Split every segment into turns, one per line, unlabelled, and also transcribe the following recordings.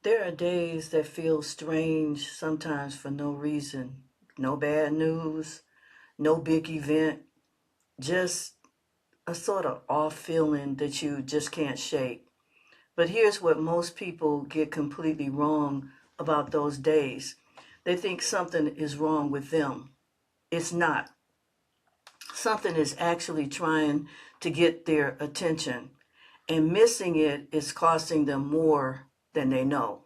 There are days that feel strange sometimes for no reason. No bad news, no big event, just a sort of off feeling that you just can't shake. But here's what most people get completely wrong about those days. They think something is wrong with them. It's not. Something is actually trying to get their attention, and missing it is costing them more than they know.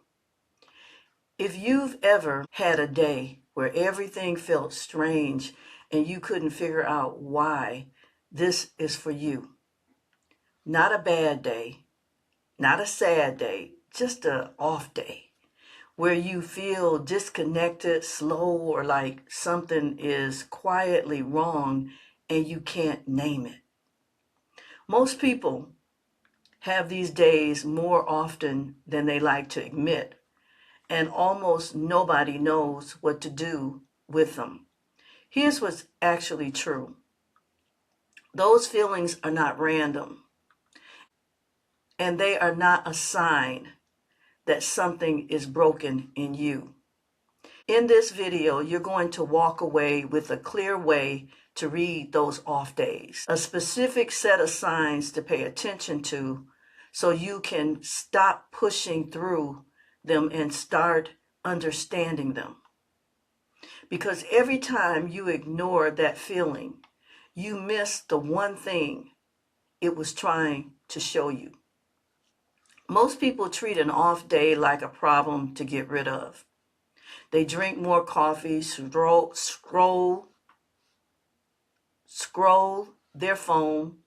If you've ever had a day where everything felt strange and you couldn't figure out why, this is for you. Not a bad day, not a sad day, just a off day where you feel disconnected, slow, or like something is quietly wrong and you can't name it. Most people have these days more often than they like to admit, and almost nobody knows what to do with them. Here's what's actually true. Those feelings are not random, and they are not a sign that something is broken in you. In this video, you're going to walk away with a clear way to read those off days, a specific set of signs to pay attention to so you can stop pushing through them and start understanding them. Because every time you ignore that feeling, you miss the one thing it was trying to show you. Most people treat an off day like a problem to get rid of. They drink more coffee, scroll their phone,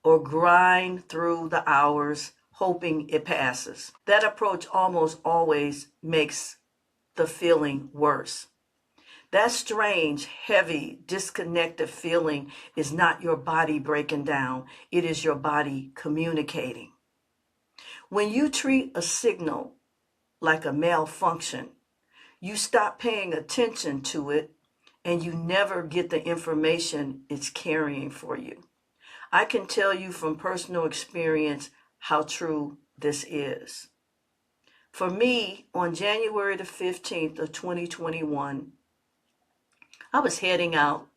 or grind through the hours hoping it passes. That approach almost always makes the feeling worse. That strange, heavy, disconnected feeling is not your body breaking down. It is your body communicating. When you treat a signal like a malfunction, you stop paying attention to it and you never get the information it's carrying for you. I can tell you from personal experience how true this is. For me, on January the 15th of 2021, I was heading out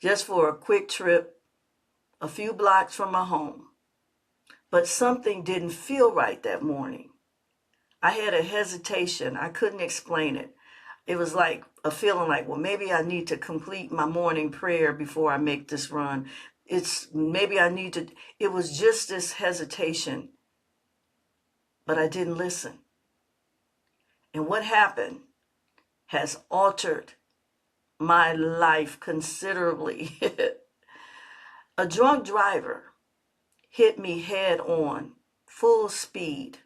just for a quick trip a few blocks from my home. But something didn't feel right that morning. I had a hesitation. I couldn't explain it. It was like a feeling like, well, maybe I need to complete my morning prayer before I make this run. It was just this hesitation, but I didn't listen. And what happened has altered my life considerably. A drunk driver hit me head on, full speed.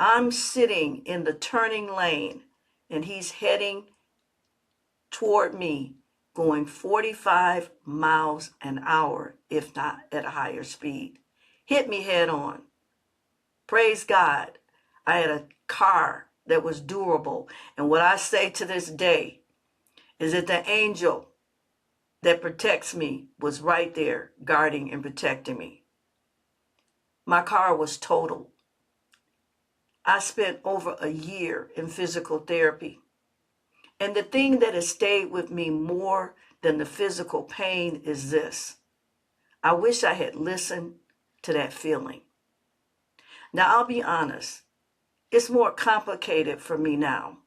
I'm sitting in the turning lane and he's heading toward me going 45 miles an hour, if not at a higher speed. Hit me head on. Praise God. I had a car that was durable. And what I say to this day is that the angel that protects me was right there guarding and protecting me. My car was totaled. I spent over a year in physical therapy. And the thing that has stayed with me more than the physical pain is this. I wish I had listened to that feeling. Now, I'll be honest. It's more complicated for me now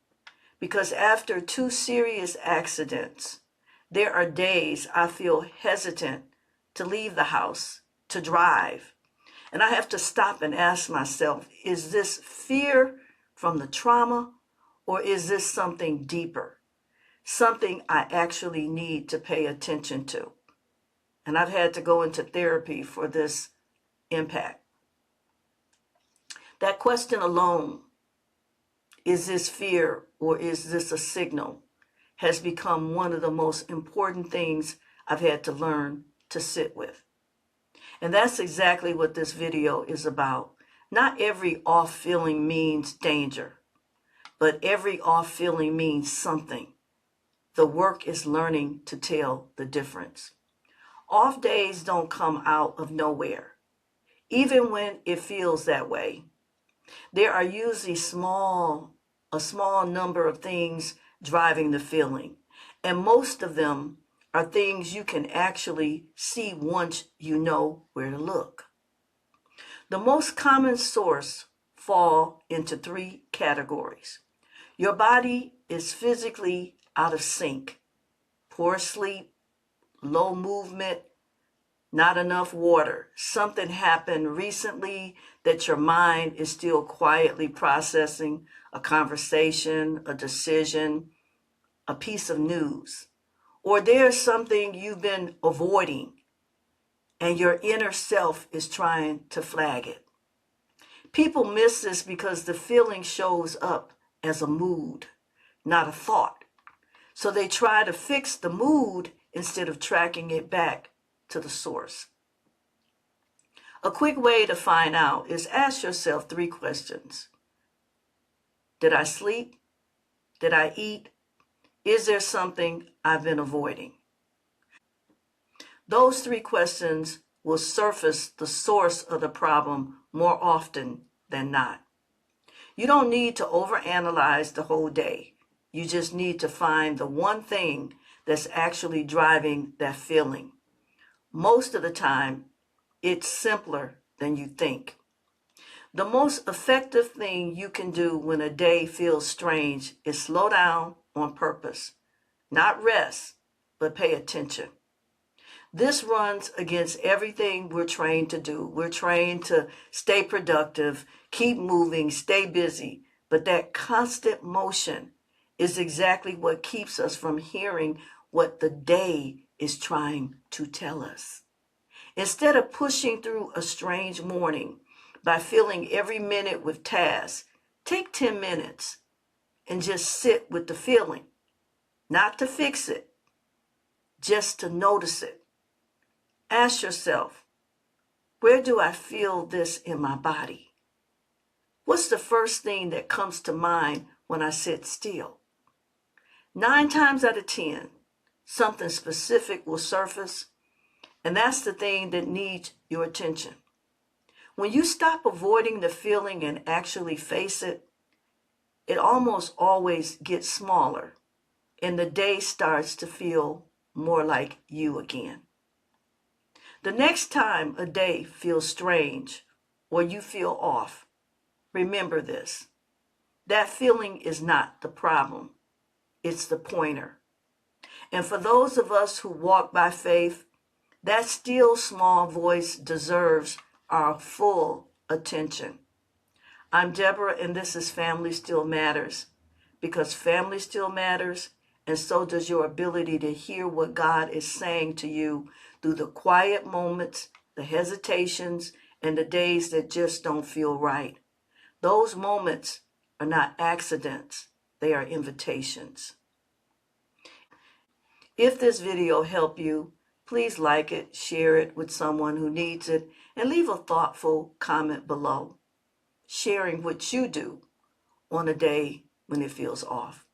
because after two serious accidents, there are days I feel hesitant to leave the house, to drive. And I have to stop and ask myself, is this fear from the trauma or is this something deeper? Something I actually need to pay attention to. And I've had to go into therapy for this impact. That question alone, is this fear or is this a signal, has become one of the most important things I've had to learn to sit with. And that's exactly what this video is about. Not every off feeling means danger, but every off feeling means something. The work is learning to tell the difference. Off days don't come out of nowhere, even when it feels that way. There are usually a small number of things driving the feeling, and most of them are things you can actually see once you know where to look. The most common source fall into three categories. Your body is physically out of sync, poor sleep, low movement, not enough water. Something happened recently that your mind is still quietly processing, a conversation, a decision, a piece of news. Or there's something you've been avoiding and your inner self is trying to flag it. People miss this because the feeling shows up as a mood, not a thought. So they try to fix the mood instead of tracking it back to the source. A quick way to find out is ask yourself three questions. Did I sleep? Did I eat? Is there something I've been avoiding? Those three questions will surface the source of the problem more often than not. You don't need to overanalyze the whole day. You just need to find the one thing that's actually driving that feeling. Most of the time, it's simpler than you think. The most effective thing you can do when a day feels strange is slow down on purpose. Not rest, but pay attention. This runs against everything we're trained to do. We're trained to stay productive, keep moving, stay busy. But that constant motion is exactly what keeps us from hearing what the day is trying to tell us. Instead of pushing through a strange morning by filling every minute with tasks, take 10 minutes and just sit with the feeling, not to fix it, just to notice it. Ask yourself, where do I feel this in my body? What's the first thing that comes to mind when I sit still? 9 times out of 10, something specific will surface, and that's the thing that needs your attention. When you stop avoiding the feeling and actually face it, it almost always gets smaller, and the day starts to feel more like you again. The next time a day feels strange or you feel off, remember this. That feeling is not the problem. It's the pointer. And for those of us who walk by faith, that still small voice deserves our full attention. I'm Deborah, and this is Family Still Matters. Because family still matters, and so does your ability to hear what God is saying to you through the quiet moments, the hesitations, and the days that just don't feel right. Those moments are not accidents, they are invitations. If this video helped you, please like it, share it with someone who needs it, and leave a thoughtful comment below, sharing what you do on a day when it feels off.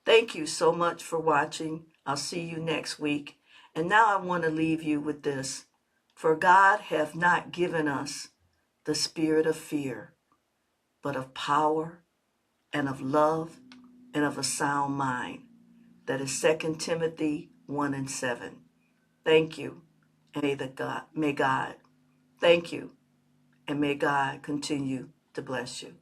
Thank you so much for watching. I'll see you next week. And now I want to leave you with this. For God hath not given us the spirit of fear, but of power and of love and of a sound mind. That is 2 Timothy 1:7. Thank you, and may God, thank you, and may God continue to bless you.